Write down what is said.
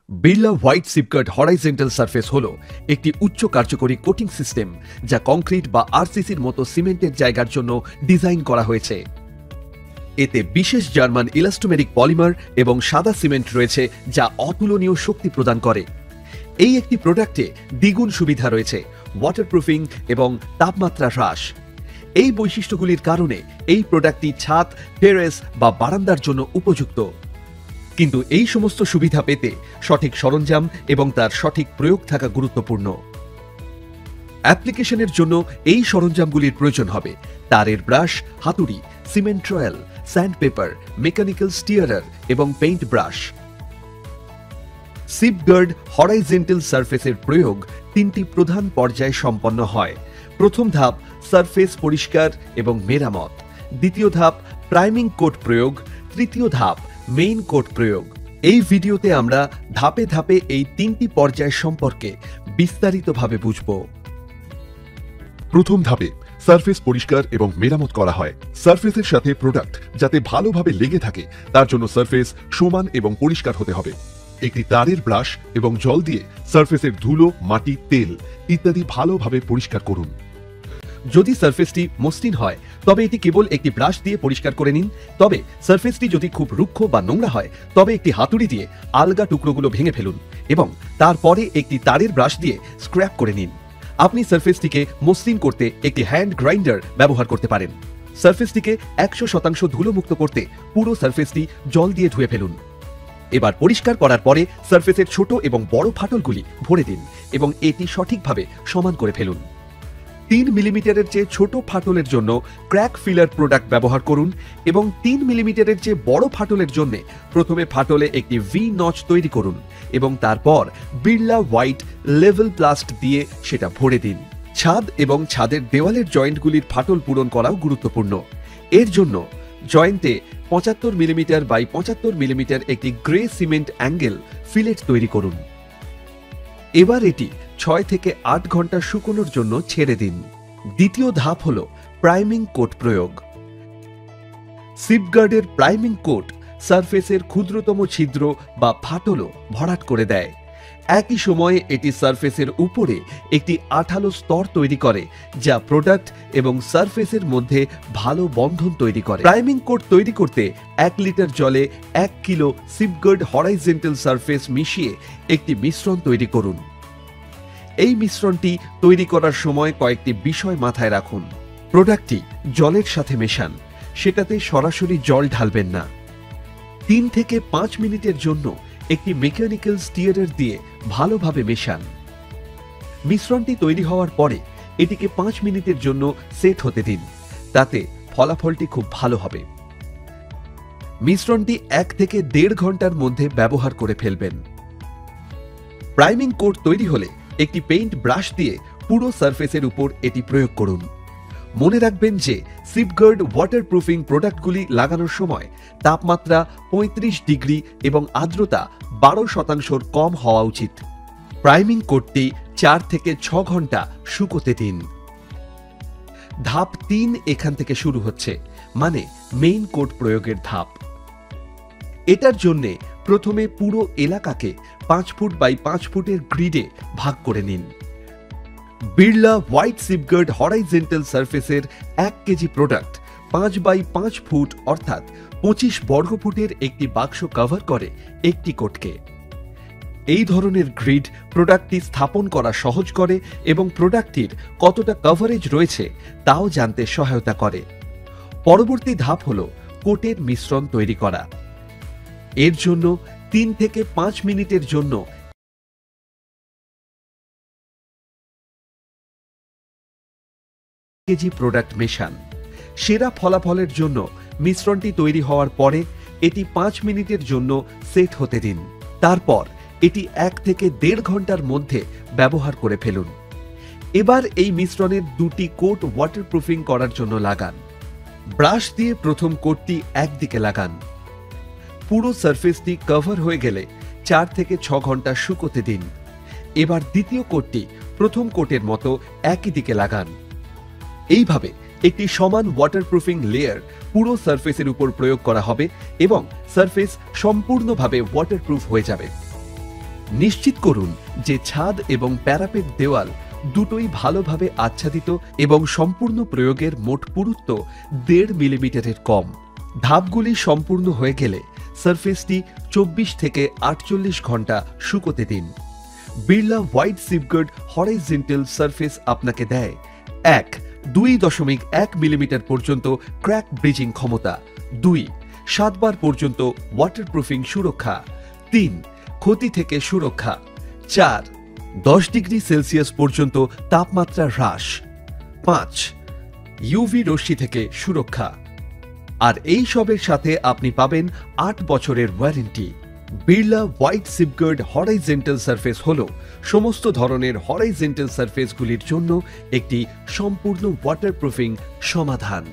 Birla white SeepGuard horizontal surface হল একটি উচ্চ কার্যকরী কোটিং সিস্টেম যা কংক্রিট বা আরসিসির মতো সিমেন্টের জায়গার জন্য ডিজাইন করা হয়েছে। এতে বিশেষ জার্মান ইলাস্টোমেরিক পলিমার এবং সাদা সিমেন্ট রয়েছে যা অতুলনীয় শক্তি প্রদান করে। এই একটি প্রোডাক্টে দ্বিগুণ সুবিধা রয়েছে, ওয়াটারপ্রুফিং এবং তাপমাত্রা হ্রাস। এই বৈশিষ্ট্যগুলির কারণে এই প্রোডাক্টটি ছাদ, টেরেস বা বারান্দার জন্য উপযুক্ত। কিন্তু এই সমস্ত সুবিধা পেতে সঠিক সরঞ্জাম এবং তার সঠিক প্রয়োগ থাকা গুরুত্বপূর্ণ। অ্যাপ্লিকেশনের জন্য এই সরঞ্জামগুলির প্রয়োজন হবে: তারের ব্রাশ, হাতুড়ি, সিমেন্ট ট্রয়েল, স্যান্ডপেপার, মেকানিক্যাল স্টিয়ারার এবং পেইন্ট ব্রাশ। সিপগার্ড হরাইজন্টাল সারফেসের প্রয়োগ তিনটি প্রধান পর্যায়ে সম্পন্ন হয়। প্রথম ধাপ সারফেস পরিষ্কার এবং মেরামত, দ্বিতীয় ধাপ প্রাইমিং কোট প্রয়োগ, তৃতীয় ধাপ মেইন কোট প্রয়োগ। এই ভিডিওতে আমরা ধাপে ধাপে এই তিনটি পর্যায় সম্পর্কে বিস্তারিতভাবে বুঝব। প্রথম ধাপে সারফেস পরিষ্কার এবং মেরামত করা হয়। সারফেসের সাথে প্রোডাক্ট যাতে ভালোভাবে লেগে থাকে তার জন্য সারফেস সমান এবং পরিষ্কার হতে হবে। একটি তারের ব্রাশ এবং জল দিয়ে সারফেসের ধুলো, মাটি, তেল ইত্যাদি ভালোভাবে পরিষ্কার করুন। যদি সারফেসটি মসৃণ হয় তবে এটি কেবল একটি ব্রাশ দিয়ে পরিষ্কার করে নিন। তবে সারফেসটি যদি খুব রুক্ষ বা নোংরা হয় তবে একটি হাতুড়ি দিয়ে আলগা টুকরোগুলো ভেঙে ফেলুন এবং তারপরে একটি তারের ব্রাশ দিয়ে স্ক্র্যাপ করে নিন। আপনি সারফেসটিকে মসৃণ করতে একটি হ্যান্ড গ্রাইন্ডার ব্যবহার করতে পারেন। সারফেসটিকে 100% ধুলোমুক্ত করতে পুরো সারফেসটি জল দিয়ে ধুয়ে ফেলুন। এবার পরিষ্কার করার পরে সারফেসের ছোট এবং বড় ফাটলগুলি ভরে দিন এবং এটি সঠিকভাবে সমান করে ফেলুন। 3 মিলিমিটারের চেয়ে ছোট ফাটলের জন্য ক্র্যাক ফিলার প্রোডাক্ট ব্যবহার করুন এবং 3 মিলিমিটারের চেয়ে বড় ফাটলের জন্য প্রথমে ফাটলে একটি ভি নচ তৈরি করুন এবং তারপর বিড়লা হোয়াইট লেভেল প্লাস্ট দিয়ে সেটা ভরে দিন। ছাদ এবং ছাদের দেওয়ালের জয়েন্টগুলির ফাটল পূরণ করাও গুরুত্বপূর্ণ। এর জন্য জয়েন্টে 75 মিলিমিটার বাই 75 মিলিমিটার একটি গ্রে সিমেন্ট অ্যাঙ্গেল ফিলেট তৈরি করুন। এবার এটি 6 থেকে 8 ঘন্টা শুকোনোর জন্য ছেড়ে দিন। দ্বিতীয় ধাপ হল প্রাইমিং কোট প্রয়োগ। সিপগার্ডের প্রাইমিং কোট সারফেসের ক্ষুদ্রতম ছিদ্র বা ফাটলও ভরাট করে দেয়। একই সময়ে এটি সারফেসের উপরে একটি আঠালো স্তর তৈরি করে যা প্রোডাক্ট এবং সারফেসের মধ্যে ভালো বন্ধন তৈরি করে। প্রাইমিং কোট তৈরি করতে 1 লিটার জলে 1 কিলো সিপগার্ড হরাইজন্টাল সারফেস মিশিয়ে একটি মিশ্রণ তৈরি করুন। এই মিশ্রণটি তৈরি করার সময় কয়েকটি বিষয় মাথায় রাখুন। প্রোডাক্টটি জলের সাথে মেশান, সেটাতে সরাসরি জল ঢালবেন না। 3 থেকে 5 মিনিটের জন্য একটি মেকানিক্যাল স্টিয়ারার দিয়ে ভালোভাবে মেশান। মিশ্রণটি তৈরি হওয়ার পরে এটিকে 5 মিনিটের জন্য সেট হতে দিন, তাতে ফলাফলটি খুব ভালো হবে। মিশ্রণটি 1 থেকে 1.5 ঘন্টার মধ্যে ব্যবহার করে ফেলবেন। প্রাইমিং কোট তৈরি হলে একটি পেইন্ট ব্রাশ দিয়ে পুরো সারফেসের উপর এটি প্রয়োগ করুন। মনে রাখবেন যে সিপগার্ড ওয়াটারপ্রুফিং প্রোডাক্টগুলি লাগানোর সময় তাপমাত্রা 35 ডিগ্রি এবং আর্দ্রতা 12% কম হওয়া উচিত। প্রাইমিং কোটটি 4 থেকে 6 ঘন্টা শুকোতে দিন। ধাপ 3 এখান থেকে শুরু হচ্ছে, মানে মেইন কোট প্রয়োগের ধাপ। এটার জন্যে প্রথমে পুরো এলাকাকে 5 ফুট বাই 5 ফুটের গ্রিডে ভাগ করে নিন। বিড়লা হোয়াইট সিপগার্ড হরাইজন্টাল সারফেসের 1 কেজি প্রোডাক্ট 5 বাই 5 ফুট অর্থাৎ 25 বর্গ ফুটের একটি বাক্স কভার করে একটি কোটকে। এই ধরনের গ্রিড প্রোডাক্টটি স্থাপন করা সহজ করে এবং প্রোডাক্টটির কতটা কভারেজ রয়েছে তাও জানতে সহায়তা করে। পরবর্তী ধাপ হল কোটের মিশ্রণ তৈরি করা। এর জন্য 3 থেকে 5 মিনিটের জন্য কেজি প্রোডাক্ট মেশান। সেরা ফলাফলের জন্য মিশ্রণটি তৈরি হওয়ার পরে এটি 5 মিনিটের জন্য সেট হতে দিন। তারপর এটি 1 থেকে 1.5 ঘন্টার মধ্যে ব্যবহার করে ফেলুন। এবার এই মিশ্রণের 2টি কোট ওয়াটারপ্রুফিং করার জন্য লাগান। ব্রাশ দিয়ে প্রথম কোটটি একদিকে লাগান। পুরো সারফেসটি কভার হয়ে গেলে 4 থেকে 6 ঘন্টা শুকোতে দিন। এবার দ্বিতীয় কোটটি প্রথম কোটের মতো একই দিকে লাগান। এইভাবে একটি সমান ওয়াটারপ্রুফিং লেয়ার পুরো সারফেসের উপর প্রয়োগ করা হবে এবং সারফেস সম্পূর্ণভাবে ওয়াটারপ্রুফ হয়ে যাবে। নিশ্চিত করুন যে ছাদ এবং প্যারাপেট দেওয়াল দুটোই ভালোভাবে আচ্ছাদিত এবং সম্পূর্ণ প্রয়োগের মোট পুরুত্ব 1.5 মিলিমিটারের কম। ধাপগুলি সম্পূর্ণ হয়ে গেলে সারফেসটি 24 থেকে 48 ঘন্টা শুকোতে দিন। Birla white SeepGuard horizontal surface আপনাকে দেয় 2.1 মিলিমিটার পর্যন্ত ক্র্যাক ব্রিজিং ক্ষমতা, 7 বার পর্যন্ত ওয়াটারপ্রুফিং সুরক্ষা, 3 ক্ষতি থেকে সুরক্ষা, 4 10 ডিগ্রি সেলসিয়াস পর্যন্ত তাপমাত্রা হ্রাস, 5 ইউভি রশ্মি থেকে সুরক্ষা। আর এই সবের সাথে আপনি পাবেন 8 বছরের warranty. Birla white SeepGuard horizontal surface হল সমস্ত ধরনের হরাইজন্টাল সারফেসগুলির জন্য একটি সম্পূর্ণ ওয়াটারপ্রুফিং সমাধান।